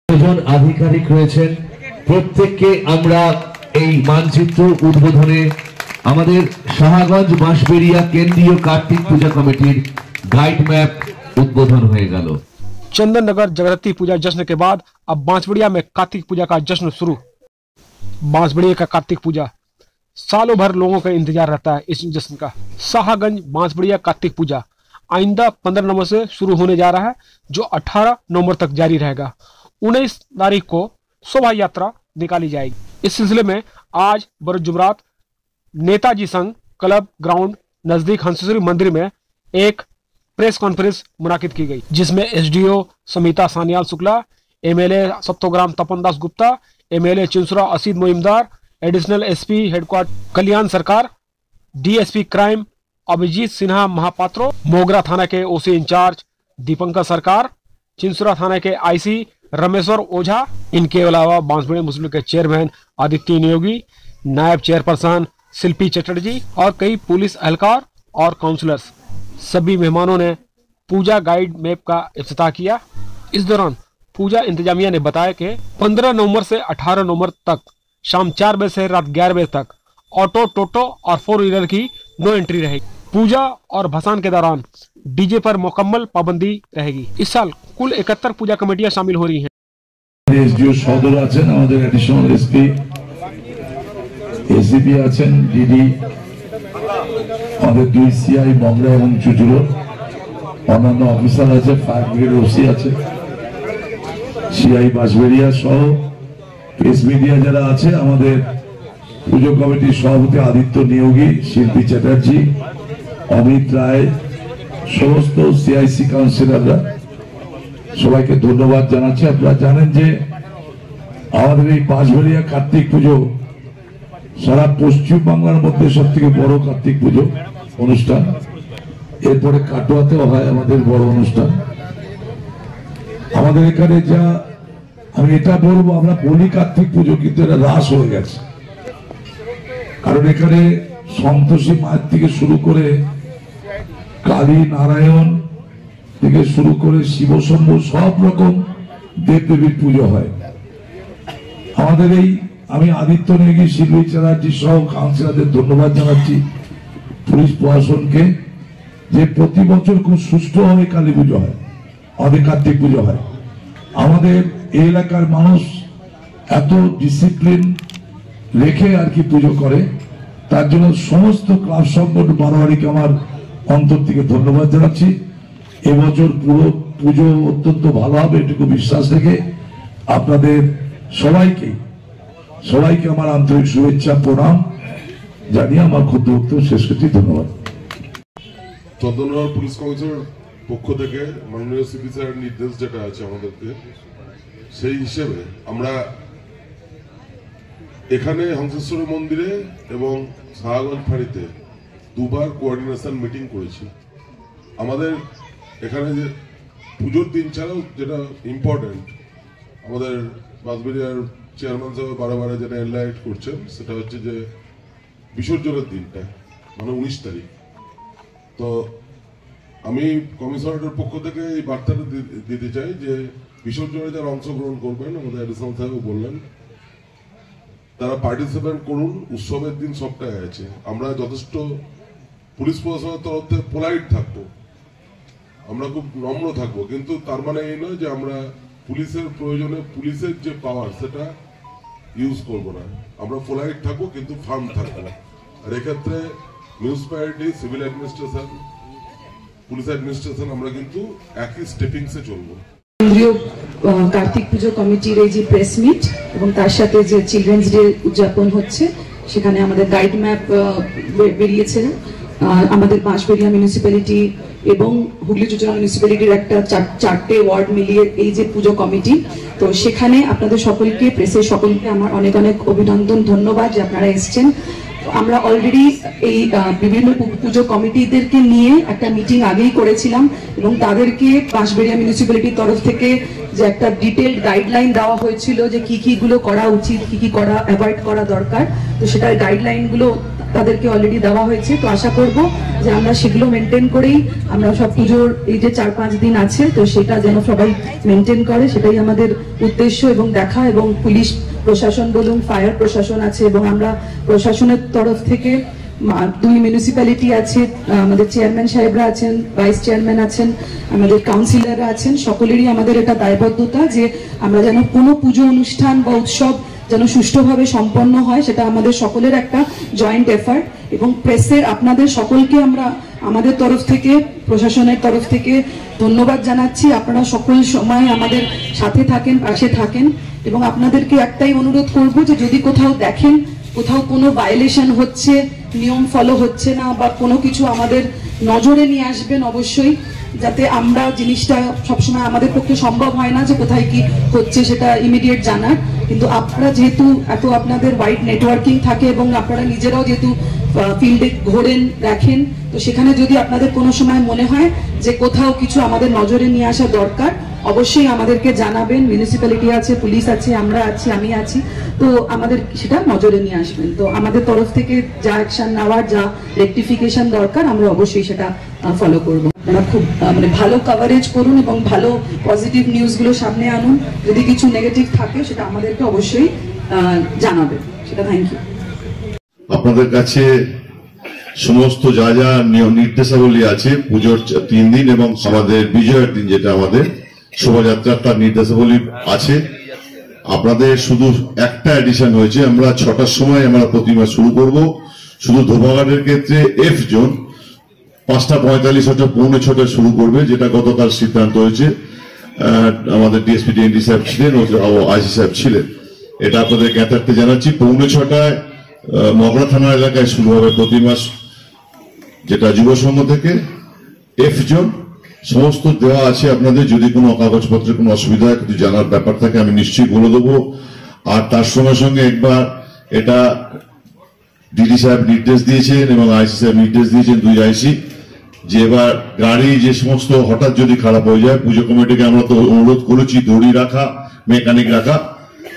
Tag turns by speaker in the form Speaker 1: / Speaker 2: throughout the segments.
Speaker 1: আধিকারিক রয়েছেন, প্রত্যেককে আমরা এই মানচিত্র উদ্বোধনে আমাদের শাহগঞ্জ বাঁশবেড়িয়া কেন্দ্রীয় কার্তিক पूजा कमेटीर गाइड मैप उद्बोधन हो गल।
Speaker 2: चंदन नगर जगरती पूजा जश्न के बाद अब बांसबेड़िया में कार्तिक पूजा का जश्न शुरू। बांसबेड़िया का कार्तिक पूजा सालों भर लोगों का इंतजार रहता है। इस जश्न का शाहगंज बांसबेड़िया कार्तिक पूजा आइंदा 15 नवंबर से शुरू होने जा रहा है, जो 18 नवंबर तक जारी रहेगा। 19 तारीख को शोभा यात्रा निकाली जाएगी। इस सिलसिले में आज बरोज जुमरात नेताजी संघ क्लब ग्राउंड नजदीक हंसेश्वरी मंदिर में एक प्रेस कॉन्फ्रेंस मुनाकिद की गई, जिसमें SDO Samita Sanyal Shukla, MLA Saptagram Tapan Das Gupta, MLA Chinsurah Asit Majumdar, additional SP headquarter Kalyan Sarkar, DSP crime Abhijit Sinha Mahapatra, Mogra थाना के ओसी इंचार्ज दीपंकर सरकार, चिंसुरा थाना के आईसी रमेश्वर ओझा, इनके अलावा बांसबेड़िया मुस्लिम के चेयरमैन आदित्य नियोगी, नायब चेयरपर्सन शिल्पी चटर्जी और कई पुलिस एहलकार और काउंसलर्स। सभी मेहमानों ने पूजा गाइड मैप का इफ्तिताह किया। इस दौरान पूजा इंतजामिया ने बताया कि 15 नवंबर से 18 नवंबर तक शाम 4 बजे से रात 11 बजे तक ऑटो, टोटो और 4 व्हीलर की नो एंट्री रहेगी। पूजा और भसान के दौरान डीजे पर मुकम्मल पाबंदी रहेगी। इस साल कुल 71 पूजा कमेटियां शामिल हो रही हैं।
Speaker 3: एसडीओ सदर आছেন, আমাদের এডিশনাল এসপি এসিপি আছেন, ডিডি, আমাদের 2 সিআই বংলা এবং চুচুড়ো, অন্যান্য অফিসার আছে, ফায়ার ব্রিগেড ওসি আছে, সিআই বাঁশবেড়িয়া সহ প্রেস মিডিয়া যারা আছে, আমাদের পুজো কমিটির সভাপতি আদিত্য নিয়োগী, শিল্পী চ্যাটার্জি, অমিত রায়, সমস্ত সিআইসি কাউন্সিলররা সবাইকে ধন্যবাদ জানাচ্ছি। আপনারা জানেন যে আমাদের এই বাঁশবেড়িয়া কার্তিক পুজো সারা পশ্চিম বাংলার মধ্যে সব থেকে বড় কার্তিক পুজো অনুষ্ঠান। এরপরে কাটোয়াতেও হয় আমাদের বড় অনুষ্ঠান। আমাদের এখানে যা আমি এটা বলবো, আমরা বলি কার্তিক পুজো, কিন্তু এটা রাস হয়ে গেছে। কারণ এখানে সন্তোষী মায়ের থেকে শুরু করে কালী নারায়ণ থেকে শুরু করে শিবশম্ভু সব রকম দেবদেবীর পুজো হয় আমাদের এই। আমি আদিত্য নেগি, শিল্পী চ্যাটার্জি সহ কাউন্সিলরদের ধন্যবাদ জানাচ্ছি, পুলিশ প্রশাসনকে, যে প্রতি বছর খুব সুষ্ঠুভাবে কালী পুজো হয়, আমাদের কার্তিক পুজো হয়। আমাদের এই এলাকার মানুষ এত ডিসিপ্লিন রেখে আর কি পুজো করে, তার জন্য সমস্ত ক্লাব সংগঠন বারোয়ারিকে আমার অন্তর থেকে ধন্যবাদ জানাচ্ছি। এবছর পুরো পুজো অত্যন্ত ভালো হবে এটুকু বিশ্বাস রেখে আপনাদের সবাইকে আমার আন্তরিক শুভেচ্ছা প্রণাম জানিয়ে আমার ক্ষুদ্র বক্তব্য শেষ করছি। ধন্যবাদ।
Speaker 4: চন্দননগর পুলিশ কমিশনের পক্ষ থেকে মাননীয় সিপি স্যারের নির্দেশ যেটা আছে আমাদেরকে, সেই হিসেবে আমরা এখানে হংসেশ্বরী মন্দিরে এবং শাহগঞ্জ ফাঁড়িতে দুবার কোঅর্ডিনেশন মিটিং করেছি। আমাদের এখানে যে পুজোর দিন ছাড়াও যেটা ইম্পর্টেন্ট, আমাদের বাঁশবেড়িয়ার চেয়ারম্যান সাহেব বারে যেটা এনলাইট করছেন, সেটা হচ্ছে যে বিসর্জনের দিনটা, মানে 19 তারিখ। তো আমি কমিশনারের পক্ষ থেকে এই বার্তাটা দিতে চাই যে বিসর্জনে যারা অংশগ্রহণ করবেন, আমাদের এডিশনাল সাহেব বললেন, তারা পার্টিসিপেট করুন। উৎসবের দিন সবটাই আছে। আমরা যথেষ্ট পুলিশ প্রশাসনের তরফ থেকে পোলাইট থাকবো, আমরা খুব নম্র থাকবো, কিন্তু তার মানে এই নয় যে আমরা পুলিশের প্রয়োজনে পুলিশের যে পাওয়ার সেটা ইউজ করবো না। আমরা পোলাইট থাকবো কিন্তু ফার্ম থাকবো। আর এক্ষেত্রে municipality, civil administration, police administration আমরা কিন্তু একই স্টেপিংসে চলবো।
Speaker 5: কেন্দ্রীয় কার্তিক পুজো কমিটির এই যে প্রেস মিট এবং তার সাথে যে চিলড্রেন্স ডে উদযাপন হচ্ছে, সেখানে আমাদের গাইড ম্যাপ বেরিয়েছে। আমাদের বাঁশবেড়িয়া মিউনিসিপ্যালিটি এবং হুগলি চুচুড়া মিউনিসিপ্যালিটির একটা 4টে ওয়ার্ড মিলিয়ে এই যে পুজো কমিটি, তো সেখানে আপনাদের সকলকে, প্রেসের সকলকে আমার অনেক অনেক অভিনন্দন, ধন্যবাদ যে আপনারা এসছেন। আমরা অলরেডি এই বিভিন্ন পুজো কমিটিদেরকে নিয়ে একটা মিটিং আগেই করেছিলাম এবং তাদেরকে বাঁশবেড়িয়া মিউনিসিপ্যালিটির তরফ থেকে যে একটা ডিটেইলড গাইডলাইন দেওয়া হয়েছিল যে কি কি গুলো করা উচিত, কি কি করা অ্যাভয়েড করা দরকার, তো সেটার গাইডলাইন গুলো তাদেরকে অলরেডি দেওয়া হয়েছে। তো আশা করব যে আমরা সেগুলো মেনটেন করেই আমরা সব পুজোর এই যে 4-5 দিন আছে তো সেটা যেন সবাই মেনটেন করে, সেটাই আমাদের উদ্দেশ্য এবং দেখা। এবং পুলিশ প্রশাসন বলুন, ফায়ার প্রশাসন আছে, এবং আমরা প্রশাসনের তরফ থেকে 2 মিউনিসিপ্যালিটি আছে, আমাদের চেয়ারম্যান সাহেবরা আছেন, ভাইস চেয়ারম্যান আছেন, আমাদের কাউন্সিলররা আছেন, সকলেরই আমাদের এটা দায়বদ্ধতা যে আমরা যেন কোনো পুজো অনুষ্ঠান বা উৎসব যেন সুষ্ঠুভাবে সম্পন্ন হয়, সেটা আমাদের সকলের একটা জয়েন্ট এফার্ট। এবং প্রেসের আপনাদের সকলকে আমরা আমাদের তরফ থেকে, প্রশাসনের তরফ থেকে ধন্যবাদ জানাচ্ছি। আপনারা সকল সময় আমাদের সাথে থাকেন, পাশে থাকেন, এবং আপনাদেরকে একটাই অনুরোধ করব যে যদি কোথাও দেখেন কোথাও কোনো ভায়োলেশন হচ্ছে, নিয়ম ফলো হচ্ছে না বা কোনো কিছু আমাদের নজরে নিয়ে আসবেন অবশ্যই, যাতে আমরা জিনিসটা সবসময় আমাদের পক্ষে সম্ভব হয় না যে কোথায় কি হচ্ছে সেটা ইমিডিয়েট জানার, কিন্তু আপনারা যেহেতু এত আপনাদের ওয়াইড নেটওয়ার্কিং থাকে এবং আপনারা নিজেরাও যেহেতু ফিল্ডে ঘোরেন দেখেন, তো সেখানে যদি আপনাদের কোনো সময় মনে হয় যে কোথাও কিছু আমাদের নজরে নিয়ে আসা দরকার অবশ্যই আমাদেরকে জানাবেন। মিউনিসিপ্যালিটি আছে, পুলিশ আছে, আমরা আছি, আমি আছি, তো আমাদের সেটা নজরে নিয়ে আসবেন। তো আমাদের তরফ থেকে যা অ্যাকশন নেওয়ার, যা রেকটিফিকেশন দরকার আমরা অবশ্যই সেটা ফলো করব। আপনারা খুব মানে ভালো কভারেজ করুন এবং ভালো পজিটিভ নিউজগুলো সামনে আনুন। যদি কিছু নেগেটিভ থাকে সেটা আমাদেরকে অবশ্যই জানাবেন। সেটা থ্যাংক ইউ।
Speaker 6: আপনাদের কাছে সমস্ত যা যা নির্দেশাবলী আছে পুজোর 3 দিন এবং আমাদের বিজয়ের দিন যেটা আমাদের শোভাযাত্রার তার নির্দেশাবলী আছে। আপনাদের শুধু একটা এডিশন হয়েছে, আমরা 6টার সময় আমরা প্রতিমা শুরু করব। শুধু ধোবাঘাটের ক্ষেত্রে এফ জোন 5:45 অর্থাৎ 5:45 শুরু করবে, যেটা গতকাল সিদ্ধান্ত হয়েছে। আমাদের ডিএসপি ডিএনডি সাহেব ছিলেন ও আইসি সাহেব ছিলেন। এটা আপনাদের জ্ঞাতার্থে জানাচ্ছি। 6:45 মগরা থানা এলাকায় শুরু হবে প্রতিমা, যেটা যুব সংঘ থেকে। এফ জোন সমস্ত দেওয়া আছে আপনাদের, যদি কোনো কাগজপত্রের কোনো অসুবিধা কিছু জানার ব্যাপার থাকে আমি নিশ্চয়ই বলে দেবো। আর তার সঙ্গে সঙ্গে একবার এটা ডিডি সাহেব নির্দেশ দিয়েছেন এবং আইসি সাহেব নির্দেশ দিয়েছেন, 2 আইসি, যে এবার গাড়ি যে সমস্ত হঠাৎ যদি খারাপ হয়ে যায়, পুজো কমিটিকে আমরা তো অনুরোধ করেছি দড়ি রাখা, মেকানিক রাখা।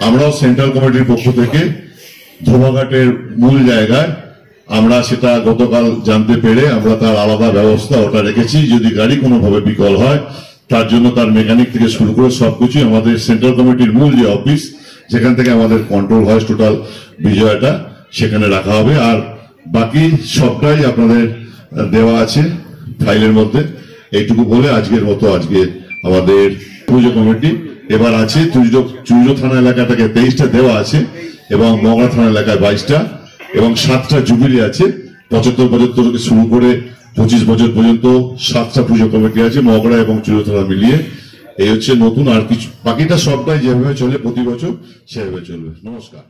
Speaker 6: আমরাও সেন্ট্রাল কমিটির পক্ষ থেকে ধোবাঘাটের মূল জায়গায় আমরা সেটা গতকাল জানতে পেরে আমরা তার আলাদা ব্যবস্থা ওটা রেখেছি। যদি গাড়ি কোনোভাবে বিকল হয় তার জন্য তার মেকানিক থেকে শুরু করে সবকিছু আমাদের সেন্ট্রাল কমিটির মূল যে অফিস, যেখান থেকে আমাদের কন্ট্রোল হয় টোটাল বিজয়টা, সেখানে রাখা হবে। আর বাকি সবটাই আপনাদের দেওয়া আছে ফাইলের মধ্যে। এইটুকু বলে আজকের মতো আজকে আমাদের পুজো কমিটি এবার আছে চুইজো থানা এলাকাটাকে 23টা দেওয়া আছে এবং মগরা থানা এলাকায় 22টা এবং 7টা জুবিলি আছে। 75 থেকে শুরু করে 25 বছর পর্যন্ত 7টা পুজো কমিটি আছে মগরা এবং চুইজো থানা মিলিয়ে। এই হচ্ছে নতুন। আর কিছু বাকিটা সবটাই যেভাবে চলে প্রতি বছর সেভাবে চলবে। নমস্কার।